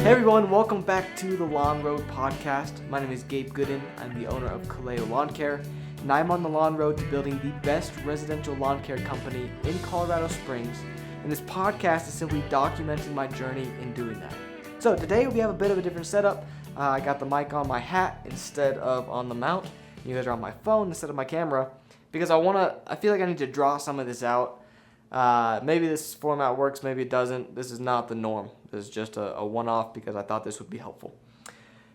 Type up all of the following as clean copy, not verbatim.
Hey everyone, welcome back to the Lawn Road Podcast. My name is Gabe Gooden. I'm the owner of Kaleo Lawn Care, and I'm on the lawn road to building the best residential lawn care company in Colorado Springs. And this podcast is simply documenting my journey in doing that. So today we have a bit of a different setup. I got the mic on my hat instead of on the mount. You guys are on my phone instead of my camera because I feel like I need to draw some of this out. Maybe this format works, maybe it doesn't. This is not the norm. This is just a one-off because I thought this would be helpful.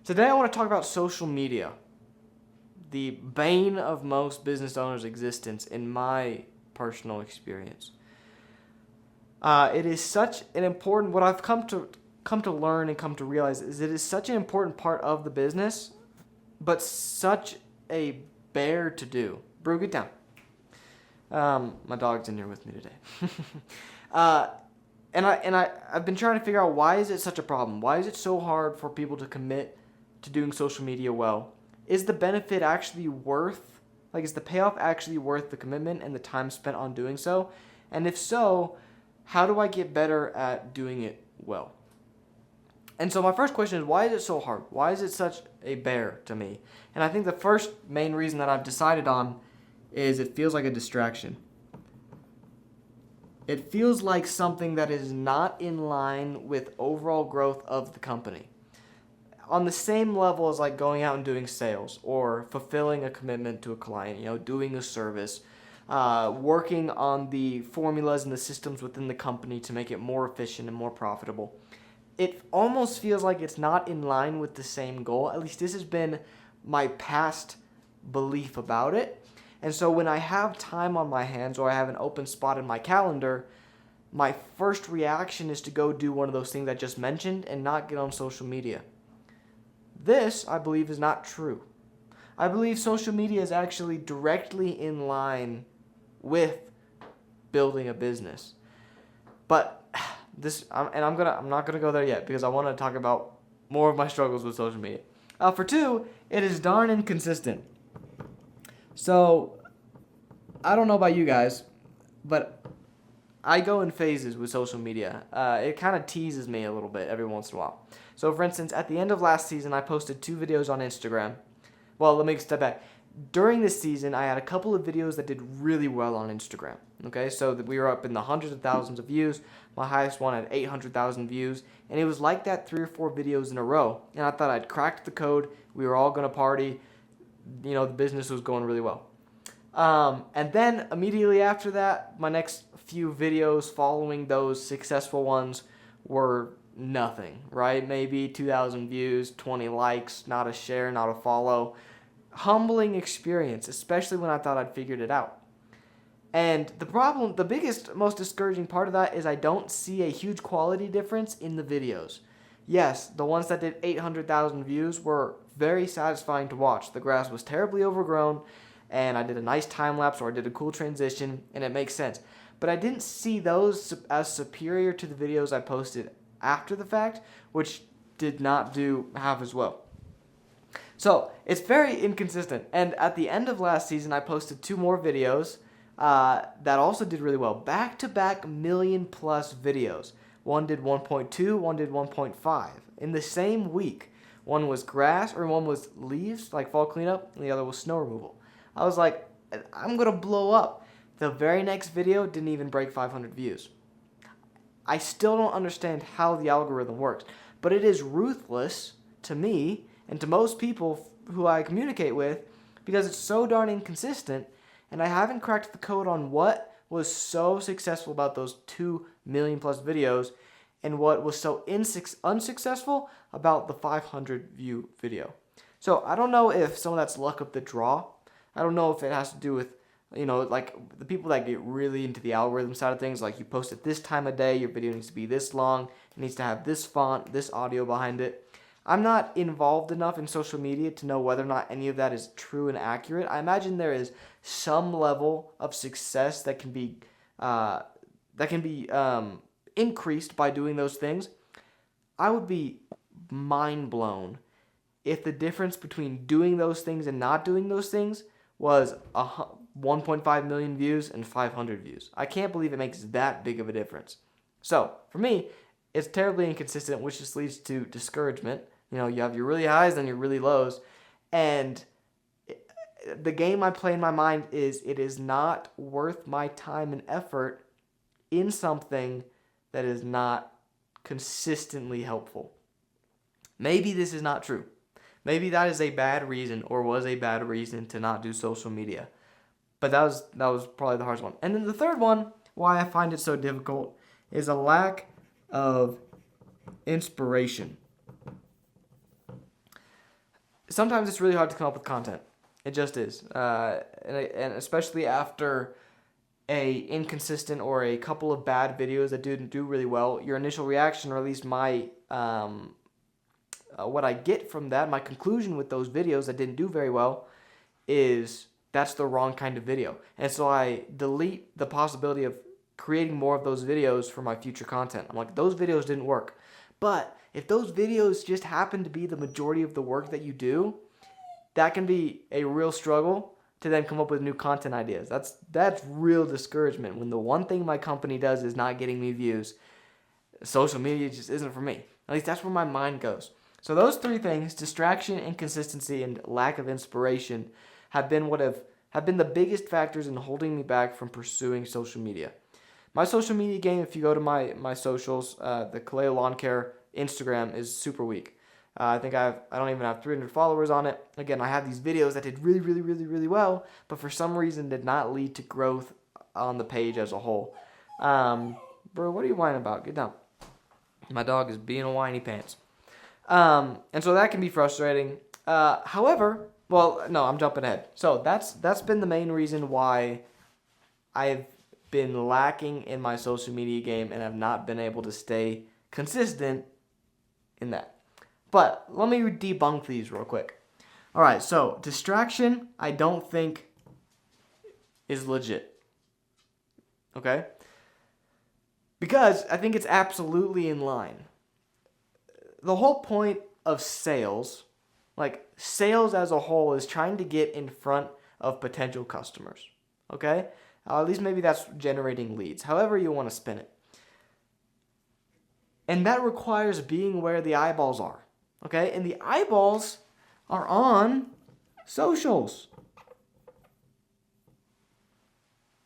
Today I want to talk about social media, the bane of most business owners' existence in my personal experience. It is such an important, what I've come to learn and come to realize is it is such an important part of the business, but such a bear to do. Brew, get down. My dog's in here with me today. And I've been trying to figure out, why is it such a problem? Why is it so hard for people to commit to doing social media well? Is the benefit actually worth, is the payoff actually worth the commitment and the time spent on doing so? And if so, how do I get better at doing it well? And so my first question is, why is it so hard? Why is it such a bear to me? And I think the first main reason that I've decided on is it feels like a distraction. It feels like something that is not in line with overall growth of the company. On the same level as like going out and doing sales or fulfilling a commitment to a client, doing a service, working on the formulas and the systems within the company to make it more efficient and more profitable. It almost feels like it's not in line with the same goal. At least this has been my past belief about it. And so when I have time on my hands or I have an open spot in my calendar, my first reaction is to go do one of those things I just mentioned and not get on social media. This, I believe, is not true. I believe social media is actually directly in line with building a business. But I'm not gonna go there yet because I want to talk about more of my struggles with social media. For two, it is darn inconsistent. So, I don't know about you guys, but I go in phases with social media. It kind of teases me a little bit every once in a while. So, for instance, at the end of last season, I posted 2 videos on Instagram. Well, let me step back. During this season, I had a couple of videos that did really well on Instagram. Okay, so we were up in the hundreds of thousands of views. My highest one had 800,000 views. And it was like that 3 or 4 videos in a row. And I thought I'd cracked the code. We were all going to party. The business was going really well. And then immediately after that, my next few videos following those successful ones were nothing, right? Maybe 2,000 views, 20 likes, not a share, not a follow. Humbling experience, especially when I thought I'd figured it out. And the biggest, most discouraging part of that is I don't see a huge quality difference in the videos. Yes, the ones that did 800,000 views were very satisfying to watch. The grass was terribly overgrown, and I did a nice time lapse or I did a cool transition, and it makes sense. But I didn't see those as superior to the videos I posted after the fact, which did not do half as well. So it's very inconsistent. And at the end of last season, I posted 2 more videos that also did really well. Back-to-back million-plus videos. One did 1.2, one did 1.5 in the same week. One was grass, or one was leaves, like fall cleanup, and the other was snow removal. I was like, I'm going to blow up. The very next video didn't even break 500 views. I still don't understand how the algorithm works, but it is ruthless to me and to most people who I communicate with because it's so darn inconsistent, and I haven't cracked the code on what was so successful about those 2 million plus videos and what was so unsuccessful about the 500 view video. So I don't know if some of that's luck of the draw. I don't know if it has to do with, the people that get really into the algorithm side of things, like you post at this time of day, your video needs to be this long, it needs to have this font, this audio behind it. I'm not involved enough in social media to know whether or not any of that is true and accurate. I imagine there is some level of success that can be increased by doing those things. I would be mind blown if the difference between doing those things and not doing those things was 1.5 million views and 500 views. I can't believe it makes that big of a difference. So, for me, it's terribly inconsistent, which just leads to discouragement. You know, you have your really highs and your really lows. And the game I play in my mind is it is not worth my time and effort in something that is not consistently helpful. Maybe this is not true. Maybe that is a bad reason or was a bad reason to not do social media. But that was probably the hardest one. And then the third one, why I find it so difficult, is a lack of inspiration. Sometimes it's really hard to come up with content. It just is. And especially after a inconsistent or a couple of bad videos that didn't do really well, your initial reaction, or at least my what I get from that, my conclusion with those videos that didn't do very well, is that's the wrong kind of video. And so I delete the possibility of creating more of those videos for my future content. I'm like, those videos didn't work. But if those videos just happen to be the majority of the work that you do, that can be a real struggle to then come up with new content ideas. That's real discouragement when the one thing my company does is not getting me views. Social media just isn't for me. At least that's where my mind goes. So those three things, distraction, inconsistency, and lack of inspiration, have been the biggest factors in holding me back from pursuing social media. My social media game, if you go to my socials, the Kaleo Lawn Care Instagram is super weak. I think I don't even have 300 followers on it. Again, I have these videos that did really, really, really, really well, but for some reason did not lead to growth on the page as a whole. Bro, what are you whining about? Get down. My dog is being a whiny pants. And so that can be frustrating. However, well, no, I'm jumping ahead. So that's been the main reason why I've been lacking in my social media game and have not been able to stay consistent in that. But let me debunk these real quick. All right, so distraction, I don't think is legit. Okay? Because I think it's absolutely in line. The whole point of sales, like sales as a whole, is trying to get in front of potential customers. Okay? At least maybe that's generating leads. However you want to spin it. And that requires being where the eyeballs are. Okay? And the eyeballs are on socials.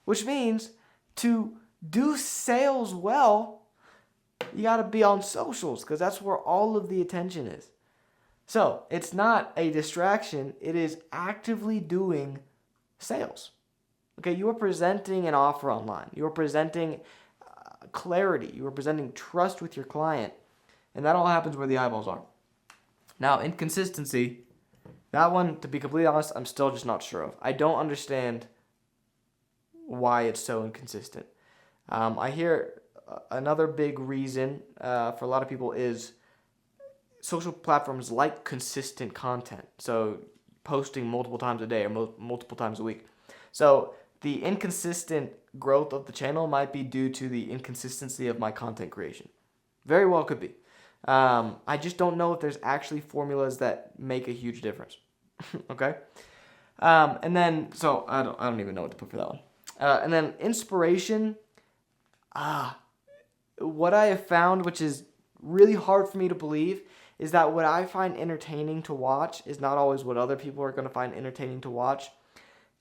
Which means to do sales well, you got to be on socials because that's where all of the attention is. So it's not a distraction. It is actively doing sales. Okay, you are presenting an offer online. You are presenting clarity. You are presenting trust with your client. And that all happens where the eyeballs are. Now, inconsistency, that one, to be completely honest, I'm still just not sure of. I don't understand why it's so inconsistent. I hear another big reason for a lot of people is social platforms like consistent content. So posting multiple times a day or multiple times a week. So the inconsistent growth of the channel might be due to the inconsistency of my content creation. Very well could be. I just don't know if there's actually formulas that make a huge difference. Okay? And then, so I don't even know what to put for that one. And then inspiration. What I have found, which is really hard for me to believe, is that what I find entertaining to watch is not always what other people are going to find entertaining to watch.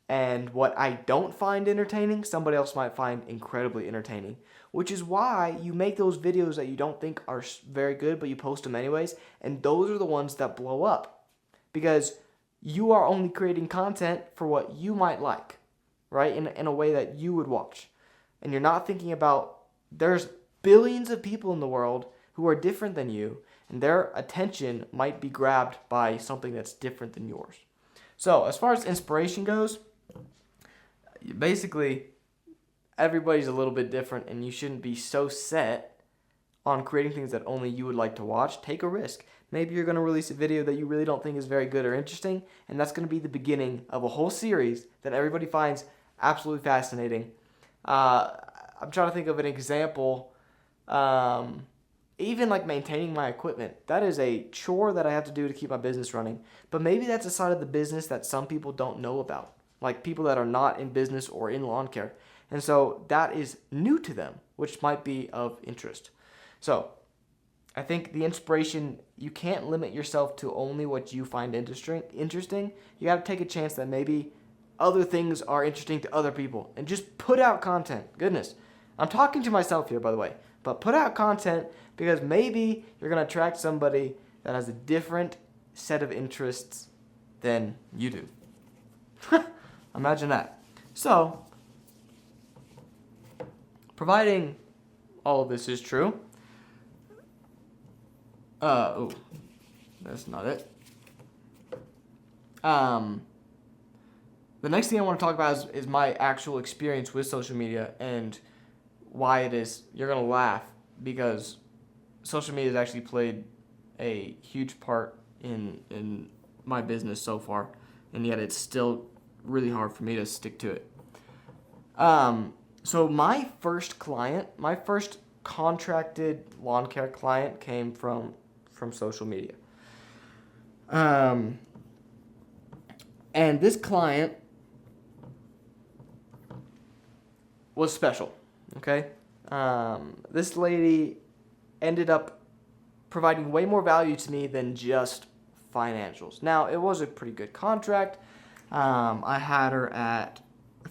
And what I don't find entertaining, somebody else might find incredibly entertaining. Which is why you make those videos that you don't think are very good, but you post them anyways. And those are the ones that blow up. Because you are only creating content for what you might like. Right? In a way that you would watch. And you're not thinking about, there's billions of people in the world who are different than you. And their attention might be grabbed by something that's different than yours. So, as far as inspiration goes, basically, everybody's a little bit different, and you shouldn't be so set on creating things that only you would like to watch. Take a risk. Maybe you're going to release a video that you really don't think is very good or interesting, and that's going to be the beginning of a whole series that everybody finds absolutely fascinating. I'm trying to think of an example. Even like maintaining my equipment, that is a chore that I have to do to keep my business running. But maybe that's a side of the business that some people don't know about, like people that are not in business or in lawn care. And so that is new to them, which might be of interest. So I think the inspiration, you can't limit yourself to only what you find interesting. You got to take a chance that maybe other things are interesting to other people and just put out content. Goodness. I'm talking to myself here, by the way, but put out content because maybe you're going to attract somebody that has a different set of interests than you do. Imagine that. So, providing all of this is true. Oh, that's not it. The next thing I want to talk about is my actual experience with social media and why it is. You're going to laugh because social media has actually played a huge part in my business so far, and yet it's still really hard for me to stick to it. So my first contracted lawn care client came from social media. And this client was special, okay? This lady ended up providing way more value to me than just financials. Now, it was a pretty good contract. I had her at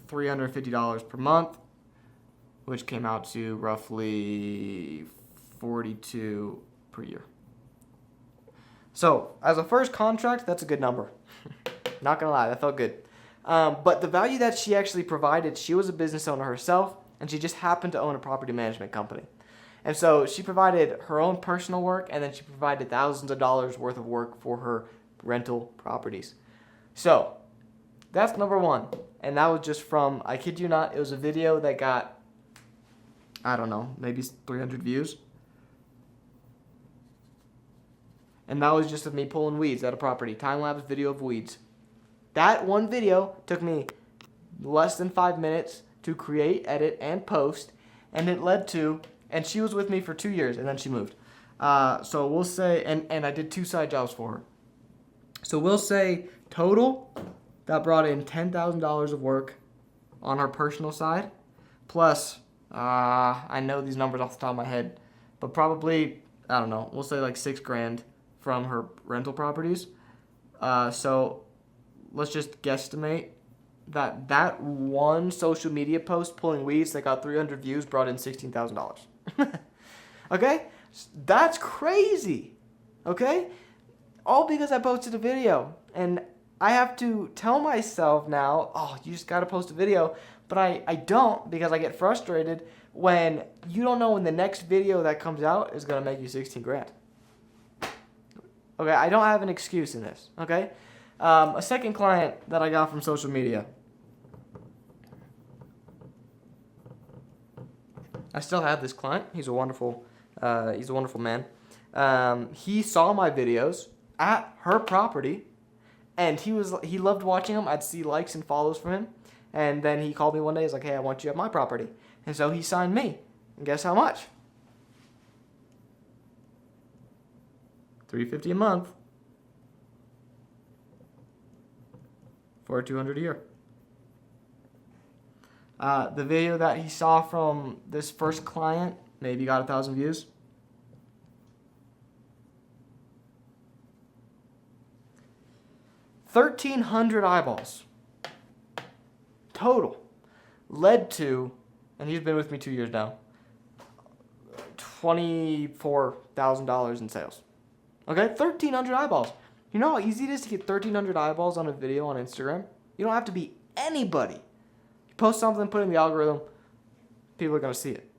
$350 per month, which came out to roughly $42 per year. So, as a first contract, that's a good number. Not gonna lie, that felt good. But the value that she actually provided, she was a business owner herself, and she just happened to own a property management company. And so she provided her own personal work, and then she provided thousands of dollars worth of work for her rental properties. So, that's number one. And that was just from, I kid you not, it was a video that got, I don't know, maybe 300 views. And that was just of me pulling weeds at a property. Time-lapse video of weeds. That one video took me less than 5 minutes to create, edit, and post. And it led to, and she was with me for 2 years, and then she moved. So we'll say, and I did 2 side jobs for her. So we'll say total, that brought in $10,000 of work on her personal side. Plus, I know these numbers off the top of my head, but probably, I don't know, we'll say like $6,000 from her rental properties. So let's just guesstimate that one social media post pulling weeds that got 300 views brought in $16,000. Okay? That's crazy. Okay? All because I posted a video. And I have to tell myself now, oh, you just got to post a video. But I don't, because I get frustrated when you don't know when the next video that comes out is going to make you $16,000. Okay, I don't have an excuse in this, okay? A second client that I got from social media. I still have this client. He's a wonderful man. He saw my videos at her property, and he loved watching them. I'd see likes and follows from him, and then he called me one day. He's like, "Hey, I want you at my property," and so he signed me. And guess how much? $350 a month for $200 a year. The video that he saw from this first client maybe got 1,000 views. $1,300 eyeballs total led to, and he's been with me 2 years now, $24,000 in sales. Okay, 1,300 eyeballs. You know how easy it is to get 1,300 eyeballs on a video on Instagram? You don't have to be anybody. You post something, put it in the algorithm, people are going to see it.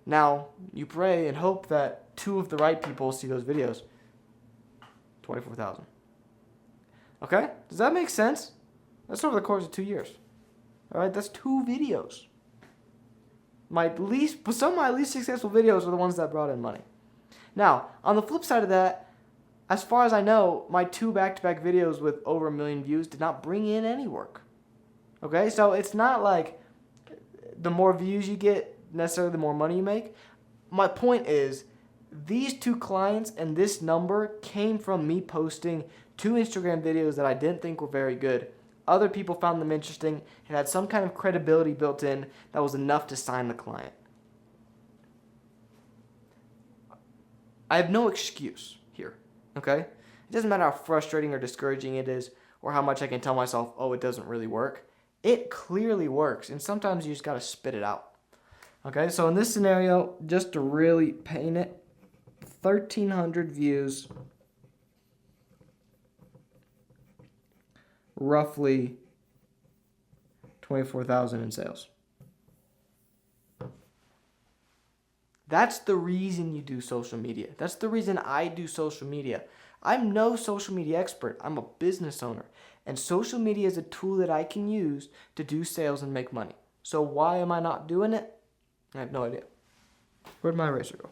Now, you pray and hope that 2 of the right people see those videos. 24,000. Okay? Does that make sense? That's over the course of 2 years. All right, that's 2 videos. Some of my least successful videos are the ones that brought in money. Now, on the flip side of that, as far as I know, my 2 back-to-back videos with over 1 million views did not bring in any work. Okay, so it's not like the more views you get, necessarily the more money you make. My point is, these 2 clients and this number came from me posting 2 Instagram videos that I didn't think were very good. Other people found them interesting and had some kind of credibility built in that was enough to sign the client. I have no excuse here, okay? It doesn't matter how frustrating or discouraging it is or how much I can tell myself, oh, it doesn't really work. It clearly works, and sometimes you just got to spit it out. Okay, so in this scenario, just to really paint it, 1,300 views, roughly 24,000 in sales. That's the reason you do social media. That's the reason I do social media. I'm no social media expert. I'm a business owner. And social media is a tool that I can use to do sales and make money. So why am I not doing it? I have no idea. Where'd my eraser go?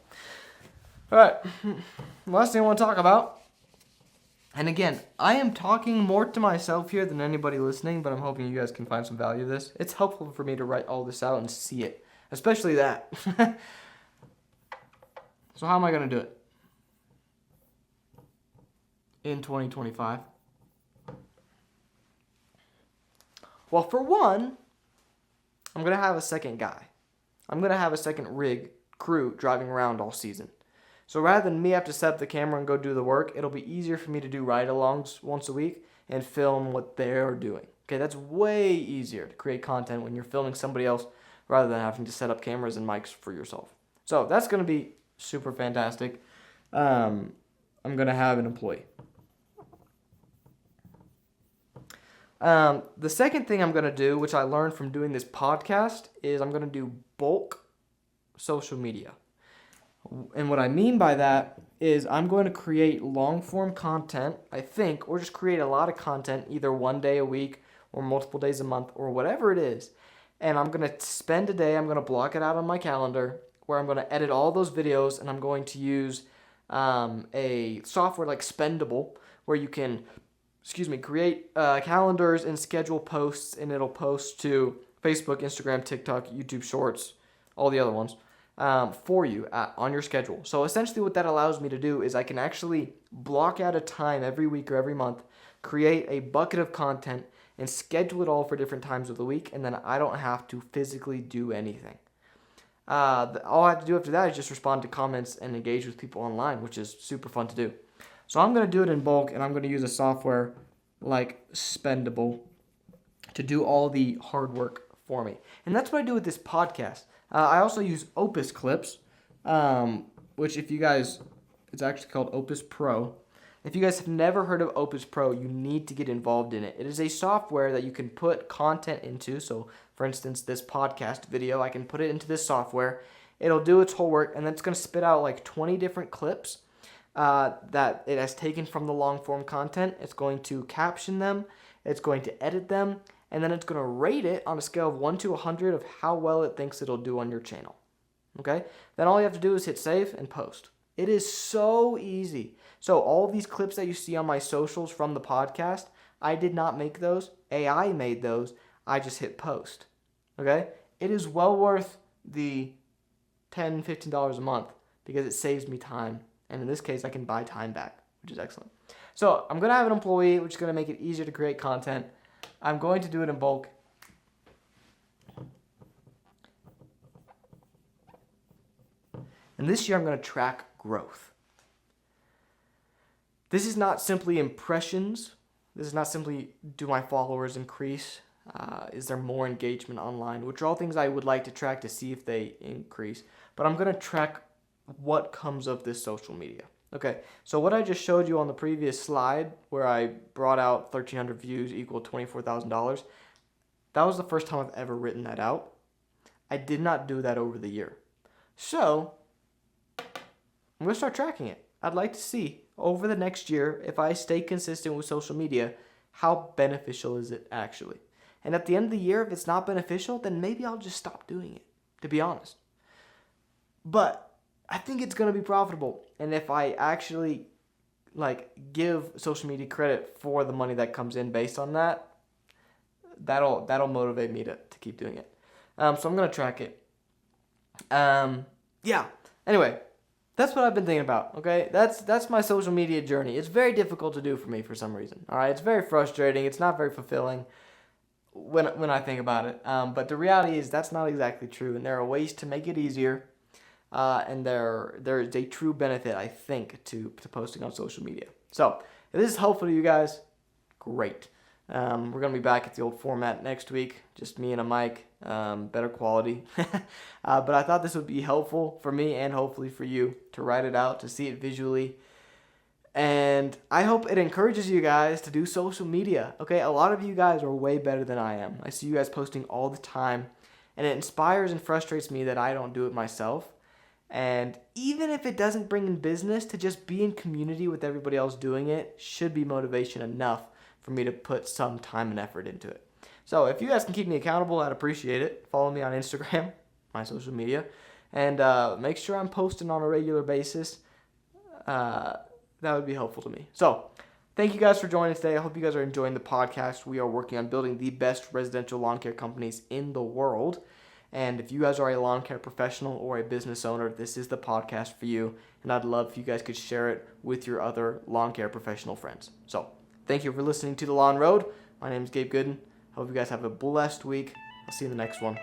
All right. Last thing I want to talk about. And again, I am talking more to myself here than anybody listening, but I'm hoping you guys can find some value in this. It's helpful for me to write all this out and see it, especially that. So how am I going to do it in 2025? Well, for one, I'm going to have a second guy. I'm going to have a second rig crew driving around all season. So rather than me have to set up the camera and go do the work, it'll be easier for me to do ride-alongs once a week and film what they're doing. Okay, that's way easier to create content when you're filming somebody else rather than having to set up cameras and mics for yourself. So that's going to be super fantastic. I'm going to have an employee. The second thing I'm going to do, which I learned from doing this podcast, is I'm going to do bulk social media. And what I mean by that is I'm going to create long-form content, I think, or just create a lot of content, either one day a week or multiple days a month or whatever it is. And I'm going to spend a day, I'm going to block it out on my calendar, where I'm going to edit all those videos, and I'm going to use a software like Spendable, where you can, create calendars and schedule posts, and it'll post to Facebook, Instagram, TikTok, YouTube Shorts, all the other ones, for you on your schedule. So essentially what that allows me to do is I can actually block out a time every week or every month, create a bucket of content, and schedule it all for different times of the week, and then I don't have to physically do anything. All I have to do after that is just respond to comments and engage with people online, which is super fun to do. So I'm going to do it in bulk, and I'm going to use a software like Spendable to do all the hard work for me. And that's what I do with this podcast. I also use Opus Clips, which it's actually called Opus Pro. If you guys have never heard of Opus Pro, you need to get involved in it. It is a software that you can put content into. So, for instance, this podcast video, I can put it into this software. It'll do its whole work, and then it's going to spit out like 20 different clips that it has taken from the long-form content. It's going to caption them. It's going to edit them. And then it's going to rate it on a scale of 1 to 100 of how well it thinks it'll do on your channel. Okay? Then all you have to do is hit save and post. It is so easy. So all these clips that you see on my socials from the podcast, I did not make those. AI made those. I just hit post. Okay? It is well worth the $10, $15 a month because it saves me time. And in this case, I can buy time back, which is excellent. So I'm going to have an employee, which is going to make it easier to create content. I'm going to do it in bulk. And this year I'm going to track growth. This is not simply impressions. This is not simply do my followers increase. Is there more engagement online? Which are all things I would like to track to see if they increase. But I'm going to track what comes of this social media. Okay, so what I just showed you on the previous slide where I brought out 1,300 views equal $24,000, that was the first time I've ever written that out. I did not do that over the year. So, I'm going to start tracking it. I'd like to see over the next year, if I stay consistent with social media, how beneficial is it actually? And at the end of the year, if it's not beneficial, then maybe I'll just stop doing it, to be honest. But I think it's going to be profitable. And if I actually give social media credit for the money that comes in based on that, that'll motivate me to keep doing it. So I'm going to track it. Anyway, that's what I've been thinking about, okay? That's my social media journey. It's very difficult to do for me for some reason, all right? It's very frustrating. It's not very fulfilling when I think about it. But the reality is that's not exactly true, and there are ways to make it easier. and there is a true benefit, I think, to posting on social media. So if this is helpful to you guys, great. We're going to be back at the old format next week, just me and a mic, better quality. But I thought this would be helpful for me and hopefully for you to write it out, to see it visually. And I hope it encourages you guys to do social media. Okay, a lot of you guys are way better than I am. I see you guys posting all the time, and it inspires and frustrates me that I don't do it myself. And even if it doesn't bring in business, to just be in community with everybody else doing it should be motivation enough for me to put some time and effort into it. So if you guys can keep me accountable, I'd appreciate it. Follow me on Instagram, my social media, and make sure I'm posting on a regular basis. That would be helpful to me. So thank you guys for joining us today. I hope you guys are enjoying the podcast. We are working on building the best residential lawn care companies in the world. And if you guys are a lawn care professional or a business owner, this is the podcast for you. And I'd love if you guys could share it with your other lawn care professional friends. So thank you for listening to The Lawn Road. My name is Gabe Gooden. Hope you guys have a blessed week. I'll see you in the next one.